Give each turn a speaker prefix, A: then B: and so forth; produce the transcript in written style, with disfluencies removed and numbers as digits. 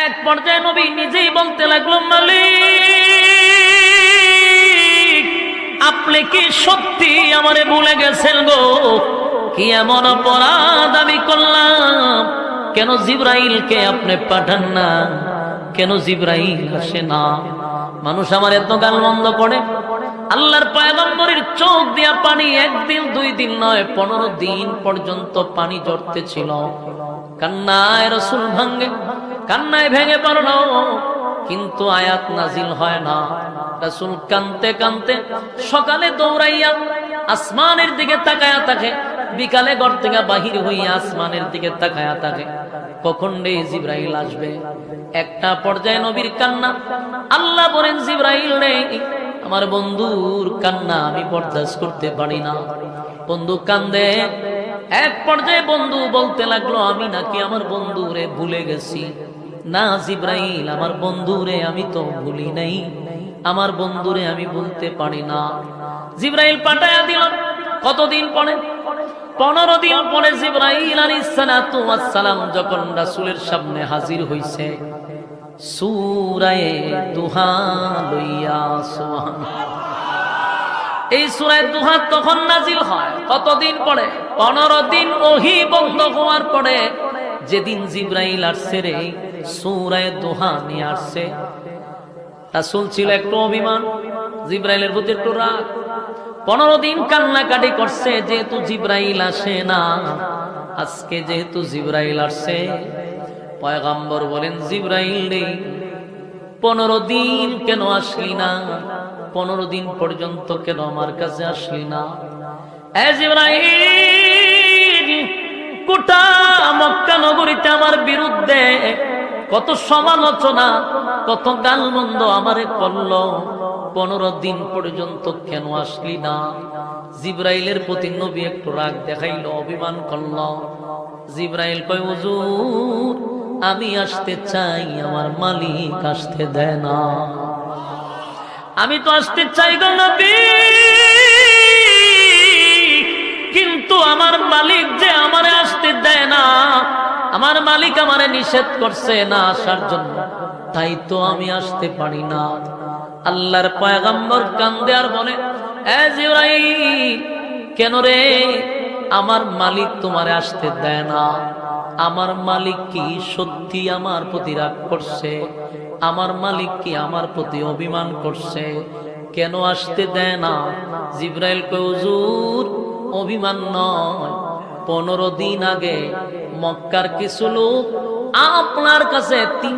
A: এক পর্যায়ে নবী নিজেই বলতে লাগলো, মালিক আপনি কি সত্যি আমারে ভুলে গেছেন গো? কি এমন অপরাধ আমি করলাম? কেন জিবরাইলকে আপনি পাঠান না? কেন জিবরাইল আসে না? মানুষ আমার এত গালমন্দ করে, আল্লাহর পয়গম্বরের চোখ দিয়া পানি একদিন 2 দিন নয় 15 দিন পর্যন্ত পানি ঝরতে ছিল। কান্নায় রাসূল কান্নায় ভেঙে পড়ল, কিন্তু আয়াত নাজিল হয় না। রাসূল কাঁদতে কাঁদতে সকালে দৌড়াইয়া আসমানের দিকে তাকায়া থাকে, বিকালে ঘর থেকে বাহির হইয়া আসমানের দিকে তাকায়া থাকে, কখন রে জিবরাইল আসবে। একটা পর্যায়ে নবীর কান্না, আল্লাহ বলেন জিবরাইল রে, আমার বন্ধুর কান্না আমি বরদাস্ত করতে পারি না। বন্ধু কান্দে। এক পর্যায়ে বন্ধু বলতে লাগলো, আমি নাকি আমার বন্ধুরে ভুলে গেছি। না জিবরাইল, আমার বন্ধুরে আমি তো ভুলি নাই, আমার বন্ধুরে আমি ভুলতে পারি না। জিবরাইল পাঠায়া দিল। কতদিন পরে? 15 দিন পরে জিবরাইল আলাইহিস সালাতু ওয়াস সালাম যখন রাসূলের সামনে হাজির হইছে, সূরা দুহা লইয়া, সুবহানাল্লাহ, এই সূরা দুহা তখন নাজিল হয়। কতদিন পরে? 15 দিন ওহী বন্ধ হওয়ার পরে যেদিন জিবরাইল আসছে রে, সূরা দুহা নিয়ে আসছে। রাসূল ছিল একটু অভিমান, জিবরাইলের প্রতি একটু রাগ। 15 দিন কান্নাকাটি করছে, যেহেতু জিবরাইল আসে না। আজকে যেহেতু জিবরাইল আসছে, পয়গম্বর বলেন, জিবরাইল রে 15 দিন কেন আসলি না? 15 দিন পর্যন্ত কেন আমার কাছে আসলি না? এ জিবরাইল, গোটা মক্কা নগরীতে আমার বিরুদ্ধে কত সমালোচনা, কত গালমন্দ আমারে করলো, 15 দিন পর্যন্ত কেন আসলি না? জিবরাইলের প্রতি নবী একটু রাগ দেখাইলো, অভিমান করলো। জিবরাইল কয়, হুজুর আমি আসতে চাই, আমার মালিক আসতে দেয় না। আমি তো আসতে চাই গো নবী, কিন্তু আমার মালিক যে আমারে আসতে দেয় না, আমার মালিক আমারে নিষেধ করছে না আসার জন্য, তাই তো আমি আসতে পারি না। আল্লাহর পয়গম্বর কান্দে আর বলে, এ জিবরাইল, কেন রে? আমার মালিক তোমারে আসতে দেয় না? আমার মালিক কি সত্যি আমার প্রতি রাগ করছে? আমার মালিক কি আমার প্রতি অভিমান করছে? কেন আসতে দেয় না? জিবরাইল কয়, হুজুর অভিমান নয়, 15 দিন আগে মক্কার কিছু লোক আপনার কাছে